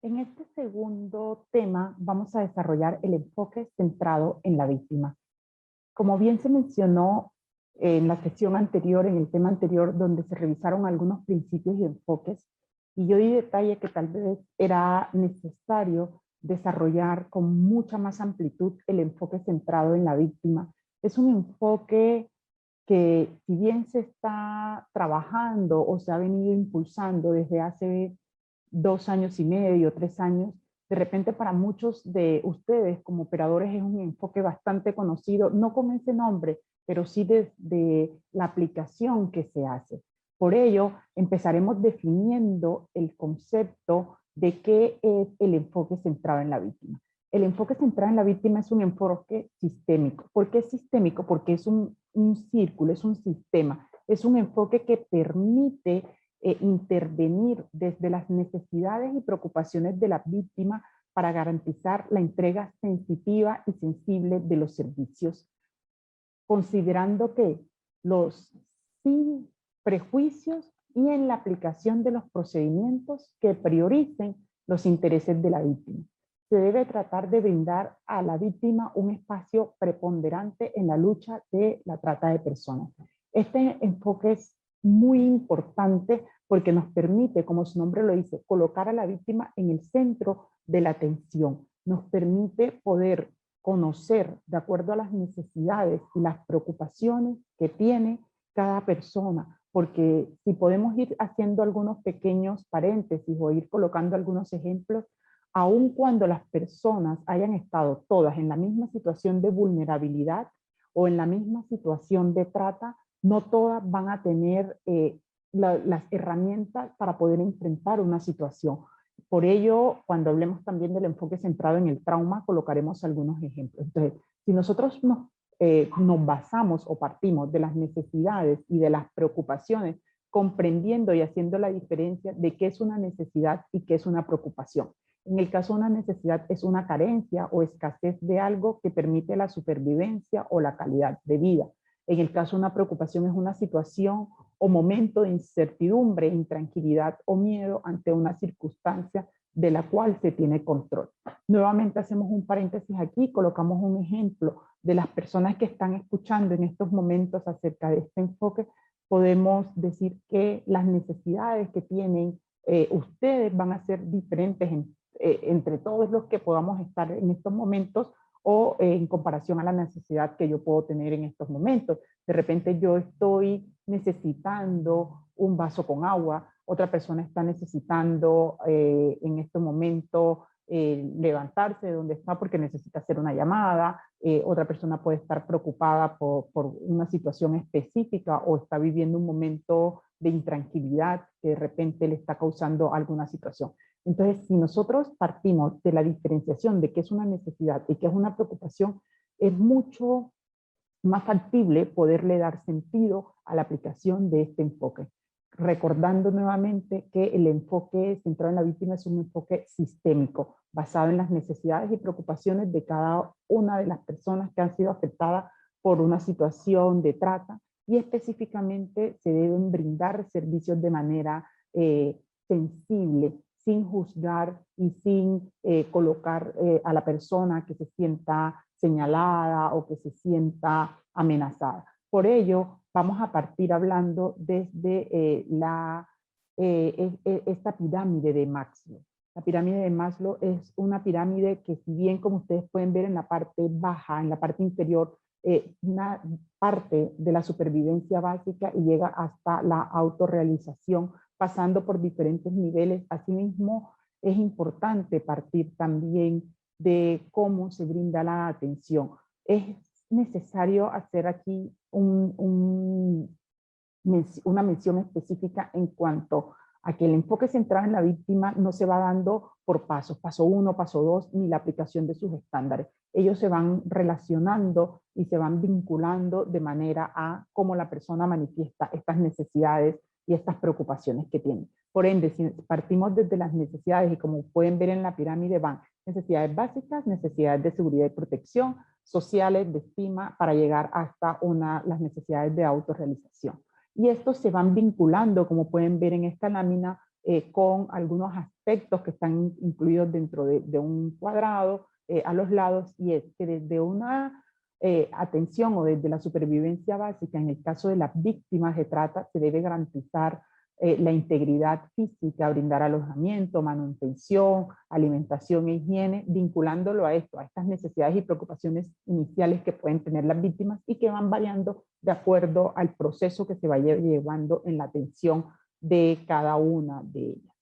En este segundo tema vamos a desarrollar el enfoque centrado en la víctima. Como bien se mencionó en la sesión anterior, en el tema anterior, donde se revisaron algunos principios y enfoques, y yo di detalle que tal vez era necesario desarrollar con mucha más amplitud el enfoque centrado en la víctima. Es un enfoque que, si bien se está trabajando o se ha venido impulsando desde hace 2 años y medio, 3 años, de repente para muchos de ustedes como operadores es un enfoque bastante conocido, no con ese nombre, pero sí desde la aplicación que se hace. Por ello, empezaremos definiendo el concepto de qué es el enfoque centrado en la víctima. El enfoque centrado en la víctima es un enfoque sistémico. ¿Por qué es sistémico? Porque es un círculo, es un sistema, es un enfoque que permite intervenir desde las necesidades y preocupaciones de la víctima para garantizar la entrega sensitiva y sensible de los servicios, considerando que los sin prejuicios y en la aplicación de los procedimientos que prioricen los intereses de la víctima. Se debe tratar de brindar a la víctima un espacio preponderante en la lucha de la trata de personas. Este enfoque es muy importante porque nos permite, como su nombre lo dice, colocar a la víctima en el centro de la atención. Nos permite poder conocer de acuerdo a las necesidades y las preocupaciones que tiene cada persona, porque si podemos ir haciendo algunos pequeños paréntesis o ir colocando algunos ejemplos, aun cuando las personas hayan estado todas en la misma situación de vulnerabilidad o en la misma situación de trata, no todas van a tener las herramientas para poder enfrentar una situación. Por ello, cuando hablemos también del enfoque centrado en el trauma, colocaremos algunos ejemplos. Entonces, si nosotros nos basamos o partimos de las necesidades y de las preocupaciones, comprendiendo y haciendo la diferencia de qué es una necesidad y qué es una preocupación. En el caso de una necesidad es una carencia o escasez de algo que permite la supervivencia o la calidad de vida. En el caso de una preocupación es una situación o momento de incertidumbre, intranquilidad o miedo ante una circunstancia de la cual se tiene control. Nuevamente hacemos un paréntesis aquí, colocamos un ejemplo de las personas que están escuchando en estos momentos acerca de este enfoque. Podemos decir que las necesidades que tienen ustedes van a ser diferentes entre todos los que podamos estar en estos momentos o en comparación a la necesidad que yo puedo tener en estos momentos. De repente yo estoy necesitando un vaso con agua, otra persona está necesitando en este momento levantarse de donde está porque necesita hacer una llamada, otra persona puede estar preocupada por una situación específica o está viviendo un momento de intranquilidad que de repente le está causando alguna situación. Entonces, si nosotros partimos de la diferenciación de qué es una necesidad y qué es una preocupación, es mucho más factible poderle dar sentido a la aplicación de este enfoque. Recordando nuevamente que el enfoque centrado en la víctima es un enfoque sistémico, basado en las necesidades y preocupaciones de cada una de las personas que han sido afectadas por una situación de trata, y específicamente se deben brindar servicios de manera sensible, sin juzgar y sin colocar a la persona que se sienta señalada o que se sienta amenazada. Por ello, vamos a partir hablando desde esta pirámide de Maslow. La pirámide de Maslow es una pirámide que, si bien como ustedes pueden ver en la parte baja, en la parte inferior, una parte de la supervivencia básica y llega hasta la autorrealización, pasando por diferentes niveles. Asimismo, es importante partir también de cómo se brinda la atención. Es necesario hacer aquí una mención específica en cuanto a que el enfoque centrado en la víctima no se va dando por pasos, paso 1, paso 2, ni la aplicación de sus estándares. Ellos se van relacionando y se van vinculando de manera a cómo la persona manifiesta estas necesidades y estas preocupaciones que tiene. Por ende, si partimos desde las necesidades, y como pueden ver en la pirámide, van necesidades básicas, necesidades de seguridad y protección, sociales, de estima, para llegar hasta las necesidades de autorrealización. Y estos se van vinculando, como pueden ver en esta lámina, con algunos aspectos que están incluidos dentro de un cuadrado a los lados, y es que desde una atención o desde la supervivencia básica, en el caso de las víctimas de trata, se debe garantizar la integridad física, brindar alojamiento, manutención, alimentación e higiene, vinculándolo a esto, a estas necesidades y preocupaciones iniciales que pueden tener las víctimas y que van variando de acuerdo al proceso que se vaya llevando en la atención de cada una de ellas.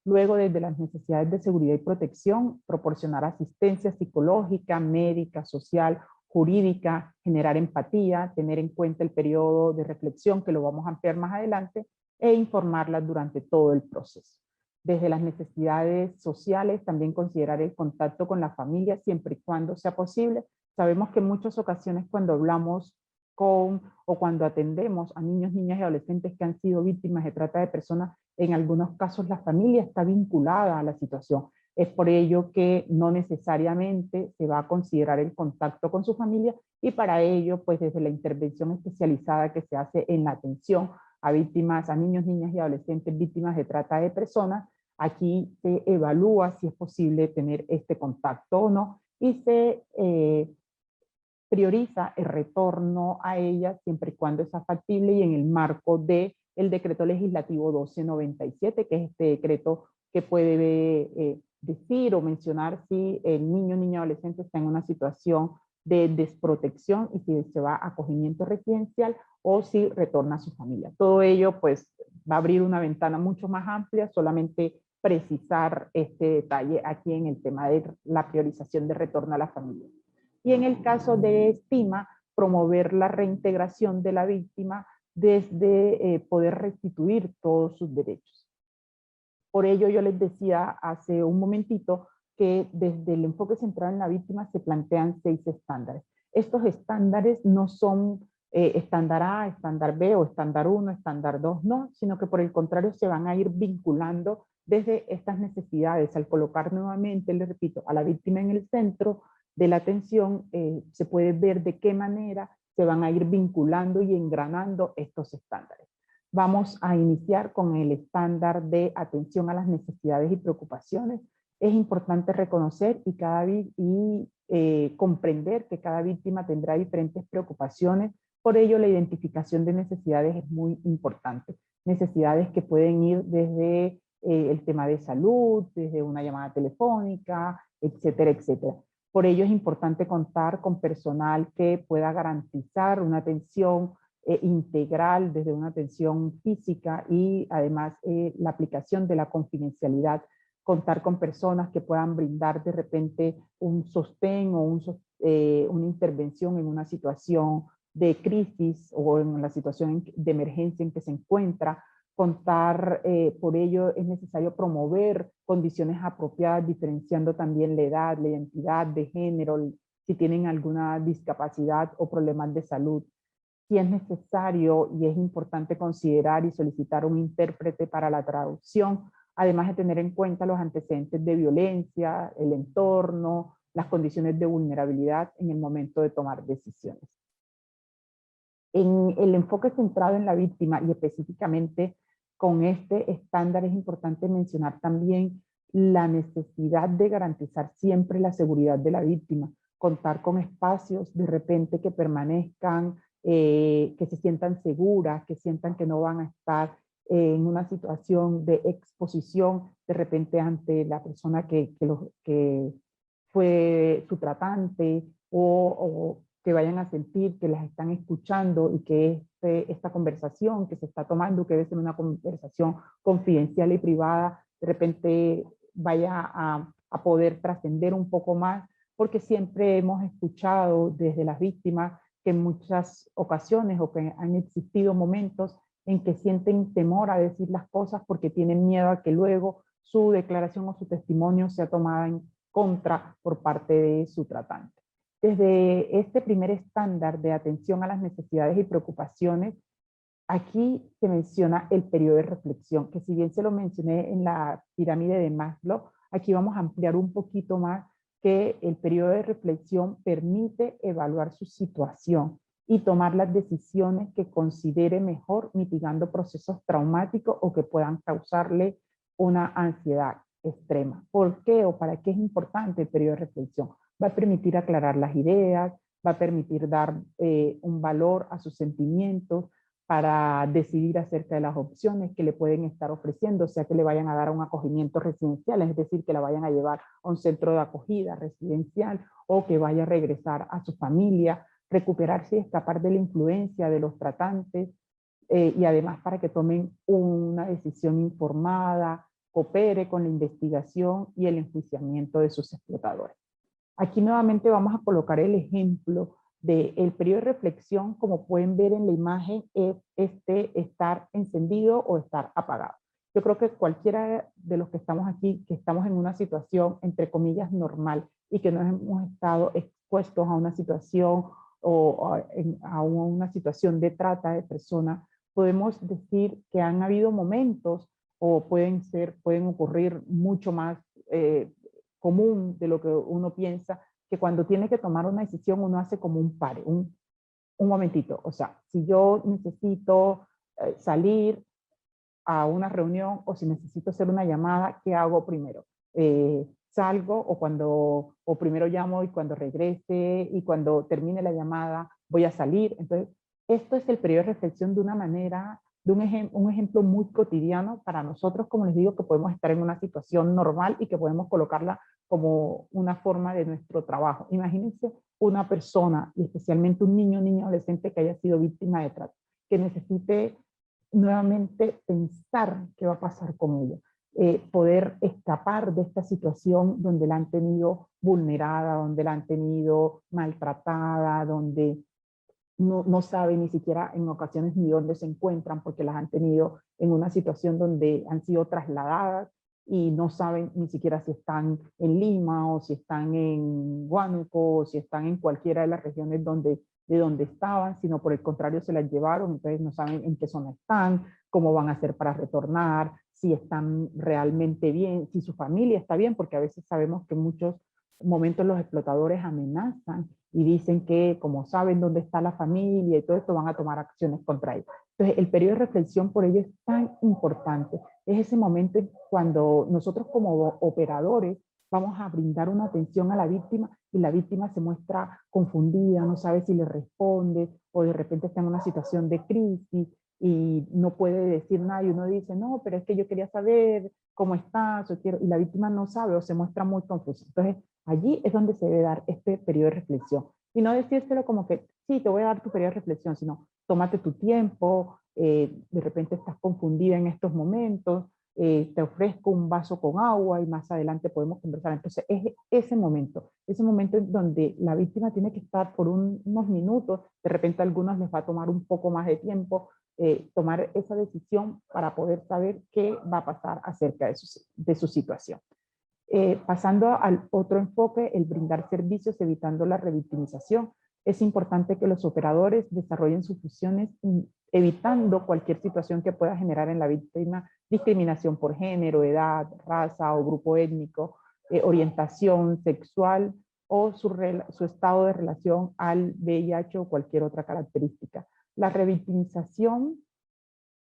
Luego, desde las necesidades de seguridad y protección, proporcionar asistencia psicológica, médica, social, jurídica, generar empatía, tener en cuenta el periodo de reflexión, que lo vamos a ampliar más adelante, e informarlas durante todo el proceso. Desde las necesidades sociales, también considerar el contacto con la familia siempre y cuando sea posible. Sabemos que en muchas ocasiones cuando hablamos con o cuando atendemos a niños, niñas y adolescentes que han sido víctimas de trata de personas, en algunos casos la familia está vinculada a la situación. Es por ello que no necesariamente se va a considerar el contacto con su familia, y para ello, pues desde la intervención especializada que se hace en la atención a víctimas, a niños, niñas y adolescentes víctimas de trata de personas, aquí se evalúa si es posible tener este contacto o no, y se prioriza el retorno a ellas siempre y cuando sea factible y en el marco del decreto legislativo 1297, que es este decreto que puede decir o mencionar si el niño, niña, adolescente está en una situación de desprotección y si se va a acogimiento residencial o si retorna a su familia. Todo ello pues va a abrir una ventana mucho más amplia, solamente precisar este detalle aquí en el tema de la priorización de retorno a la familia. Y en el caso de estima, promover la reintegración de la víctima desde poder restituir todos sus derechos. Por ello yo les decía hace un momentito que desde el enfoque centrado en la víctima se plantean 6 estándares. Estos estándares no son estándar A, estándar B o estándar 1, estándar 2, no, sino que por el contrario se van a ir vinculando desde estas necesidades. Al colocar nuevamente, les repito, a la víctima en el centro de la atención, se puede ver de qué manera se van a ir vinculando y engranando estos estándares. Vamos a iniciar con el estándar de atención a las necesidades y preocupaciones. Es importante reconocer y comprender que cada víctima tendrá diferentes preocupaciones, por ello la identificación de necesidades es muy importante. Necesidades que pueden ir desde el tema de salud, desde una llamada telefónica, etcétera, etcétera. Por ello es importante contar con personal que pueda garantizar una atención integral, desde una atención física y además la aplicación de la confidencialidad, contar con personas que puedan brindar de repente un sostén o una intervención en una situación de crisis o en la situación de emergencia en que se encuentra. Contar, por ello es necesario promover condiciones apropiadas, diferenciando también la edad, la identidad de género, si tienen alguna discapacidad o problemas de salud. Si es necesario y es importante considerar y solicitar un intérprete para la traducción, además de tener en cuenta los antecedentes de violencia, el entorno, las condiciones de vulnerabilidad en el momento de tomar decisiones. En el enfoque centrado en la víctima y específicamente con este estándar es importante mencionar también la necesidad de garantizar siempre la seguridad de la víctima, contar con espacios de repente que permanezcan, que se sientan seguras, que sientan que no van a estar en una situación de exposición de repente ante la persona que fue su tratante, o que vayan a sentir que las están escuchando y que esta conversación que se está tomando, que debe ser una conversación confidencial y privada, de repente vaya a poder trascender un poco más, porque siempre hemos escuchado desde las víctimas que en muchas ocasiones o que han existido momentos en que sienten temor a decir las cosas porque tienen miedo a que luego su declaración o su testimonio sea tomada en contra por parte de su tratante. Desde este primer estándar de atención a las necesidades y preocupaciones, aquí se menciona el periodo de reflexión, que si bien se lo mencioné en la pirámide de Maslow, aquí vamos a ampliar un poquito más que el periodo de reflexión permite evaluar su situación y tomar las decisiones que considere mejor, mitigando procesos traumáticos o que puedan causarle una ansiedad. extrema. ¿Por qué o para qué es importante el periodo de reflexión? Va a permitir aclarar las ideas, va a permitir dar un valor a sus sentimientos para decidir acerca de las opciones que le pueden estar ofreciendo, o sea que le vayan a dar un acogimiento residencial, es decir, que la vayan a llevar a un centro de acogida residencial o que vaya a regresar a su familia, recuperarse y escapar de la influencia de los tratantes, y además para que tomen una decisión informada, coopere con la investigación y el enjuiciamiento de sus explotadores. Aquí nuevamente vamos a colocar el ejemplo del periodo de reflexión, como pueden ver en la imagen, es estar encendido o estar apagado. Yo creo que cualquiera de los que estamos aquí, que estamos en una situación, entre comillas, normal, y que no hemos estado expuestos a una situación o a una situación de trata de personas, podemos decir que han habido momentos o pueden ocurrir mucho más común de lo que uno piensa, que cuando tiene que tomar una decisión uno hace como un pare, un momentito. O sea, si yo necesito salir a una reunión o si necesito hacer una llamada, ¿qué hago primero? Salgo o primero llamo y cuando regrese y cuando termine la llamada voy a salir. Entonces, esto es el periodo de reflexión de una manera, de un ejemplo muy cotidiano para nosotros, como les digo, que podemos estar en una situación normal y que podemos colocarla como una forma de nuestro trabajo. Imagínense una persona, y especialmente un niño adolescente que haya sido víctima de trata, que necesite nuevamente pensar qué va a pasar con ella, poder escapar de esta situación donde la han tenido vulnerada, donde la han tenido maltratada, donde no sabe ni siquiera en ocasiones ni dónde se encuentran porque las han tenido en una situación donde han sido trasladadas y no saben ni siquiera si están en Lima o si están en Huánuco o si están en cualquiera de las regiones de donde estaban, sino por el contrario se las llevaron, entonces no saben en qué zona están, cómo van a hacer para retornar, si están realmente bien, si su familia está bien, porque a veces sabemos que en muchos momentos los explotadores amenazan y dicen que como saben dónde está la familia y todo esto van a tomar acciones contra ellos. Entonces el periodo de reflexión por ello es tan importante. Es ese momento cuando nosotros como operadores vamos a brindar una atención a la víctima y la víctima se muestra confundida, no sabe si le responde o de repente está en una situación de crisis y no puede decir nada y uno dice, no, pero es que yo quería saber cómo estás, o quiero, y la víctima no sabe o se muestra muy confusa. Entonces, allí es donde se debe dar este periodo de reflexión. Y no decírselo como que, sí, te voy a dar tu periodo de reflexión, sino tómate tu tiempo, de repente estás confundida en estos momentos, te ofrezco un vaso con agua y más adelante podemos conversar. Entonces, es ese momento en donde la víctima tiene que estar por unos minutos, de repente a algunos les va a tomar un poco más de tiempo, tomar esa decisión para poder saber qué va a pasar acerca de su situación. Pasando al otro enfoque, el brindar servicios evitando la revictimización. Es importante que los operadores desarrollen sus funciones evitando cualquier situación que pueda generar en la víctima discriminación por género, edad, raza o grupo étnico, orientación sexual o su estado de relación al VIH o cualquier otra característica. La revictimización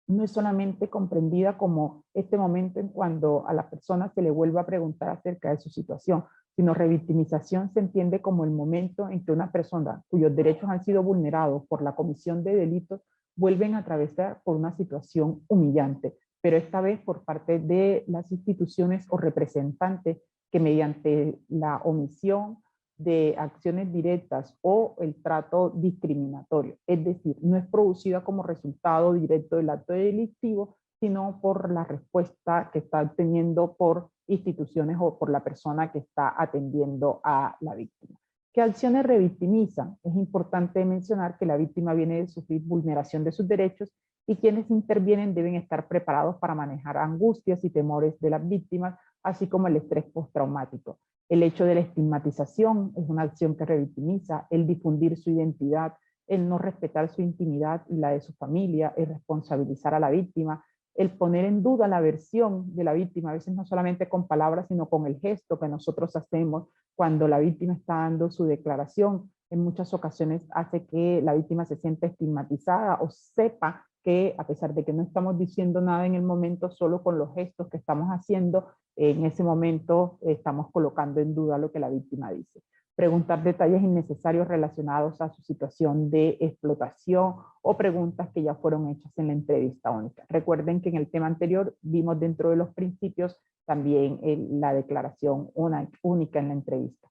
no es solamente comprendida como este momento en cuando a la persona se le vuelva a preguntar acerca de su situación, sino revictimización se entiende como el momento en que una persona cuyos derechos han sido vulnerados por la comisión de delitos vuelven a atravesar por una situación humillante, pero esta vez por parte de las instituciones o representantes que mediante la omisión de acciones directas o el trato discriminatorio. Es decir, no es producida como resultado directo del acto delictivo, sino por la respuesta que está teniendo por instituciones o por la persona que está atendiendo a la víctima. ¿Qué acciones revictimizan? Es importante mencionar que la víctima viene de sufrir vulneración de sus derechos y quienes intervienen deben estar preparados para manejar angustias y temores de las víctimas, así como el estrés postraumático. El hecho de la estigmatización es una acción que revictimiza, el difundir su identidad, el no respetar su intimidad y la de su familia, el responsabilizar a la víctima, el poner en duda la versión de la víctima, a veces no solamente con palabras, sino con el gesto que nosotros hacemos cuando la víctima está dando su declaración. En muchas ocasiones hace que la víctima se sienta estigmatizada o sepa que a pesar de que no estamos diciendo nada en el momento, solo con los gestos que estamos haciendo, en ese momento estamos colocando en duda lo que la víctima dice. Preguntar detalles innecesarios relacionados a su situación de explotación o preguntas que ya fueron hechas en la entrevista única. Recuerden que en el tema anterior vimos dentro de los principios también la declaración única en la entrevista.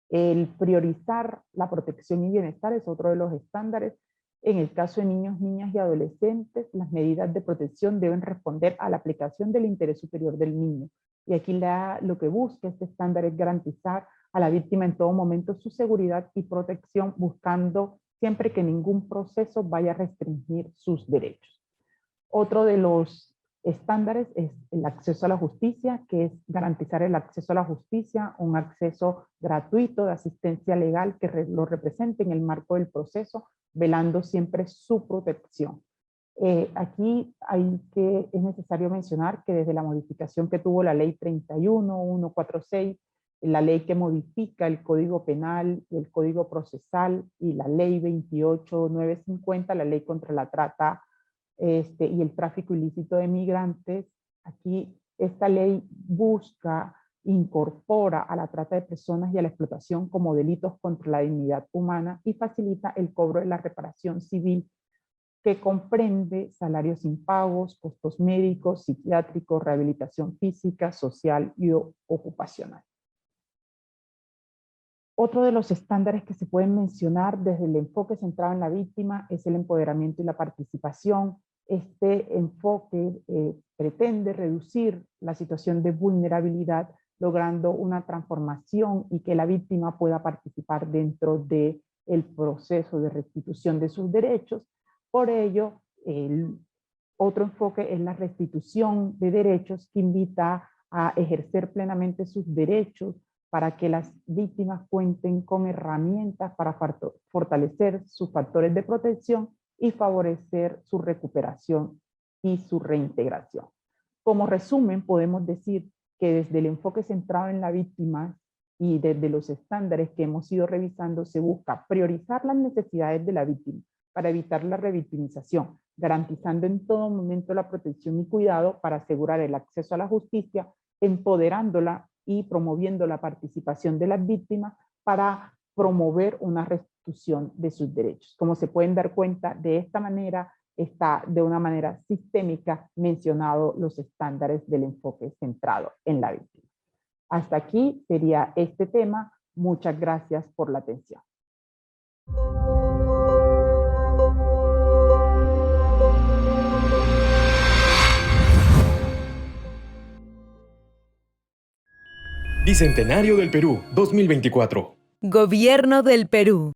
El priorizar la protección y bienestar es otro de los estándares. En el caso de niños, niñas y adolescentes, las medidas de protección deben responder a la aplicación del interés superior del niño. Y aquí lo que busca este estándar es garantizar a la víctima en todo momento su seguridad y protección, buscando siempre que ningún proceso vaya a restringir sus derechos. Otro de los estándares es el acceso a la justicia, que es garantizar el acceso a la justicia, un acceso gratuito de asistencia legal que lo represente en el marco del proceso, velando siempre su protección. Aquí es necesario mencionar que desde la modificación que tuvo la ley 31146, la ley que modifica el Código Penal, el Código Procesal y la ley 28950, la ley contra la trata y el tráfico ilícito de migrantes, aquí esta ley incorpora a la trata de personas y a la explotación como delitos contra la dignidad humana y facilita el cobro de la reparación civil, que comprende salarios impagos, costos médicos, psiquiátricos, rehabilitación física, social y ocupacional. Otro de los estándares que se pueden mencionar desde el enfoque centrado en la víctima es el empoderamiento y la participación. Este enfoque pretende reducir la situación de vulnerabilidad, logrando una transformación y que la víctima pueda participar dentro del proceso de restitución de sus derechos. Por ello, el otro enfoque es la restitución de derechos, que invita a ejercer plenamente sus derechos para que las víctimas cuenten con herramientas para fortalecer sus factores de protección y favorecer su recuperación y su reintegración. Como resumen, podemos decir que desde el enfoque centrado en la víctima y desde los estándares que hemos ido revisando, se busca priorizar las necesidades de la víctima para evitar la revictimización, garantizando en todo momento la protección y cuidado para asegurar el acceso a la justicia, empoderándola y promoviendo la participación de las víctimas para promover una restitución de sus derechos. Como se pueden dar cuenta, de esta manera está de una manera sistémica mencionado los estándares del enfoque centrado en la víctima. Hasta aquí sería este tema. Muchas gracias por la atención. Bicentenario del Perú, 2024. Gobierno del Perú.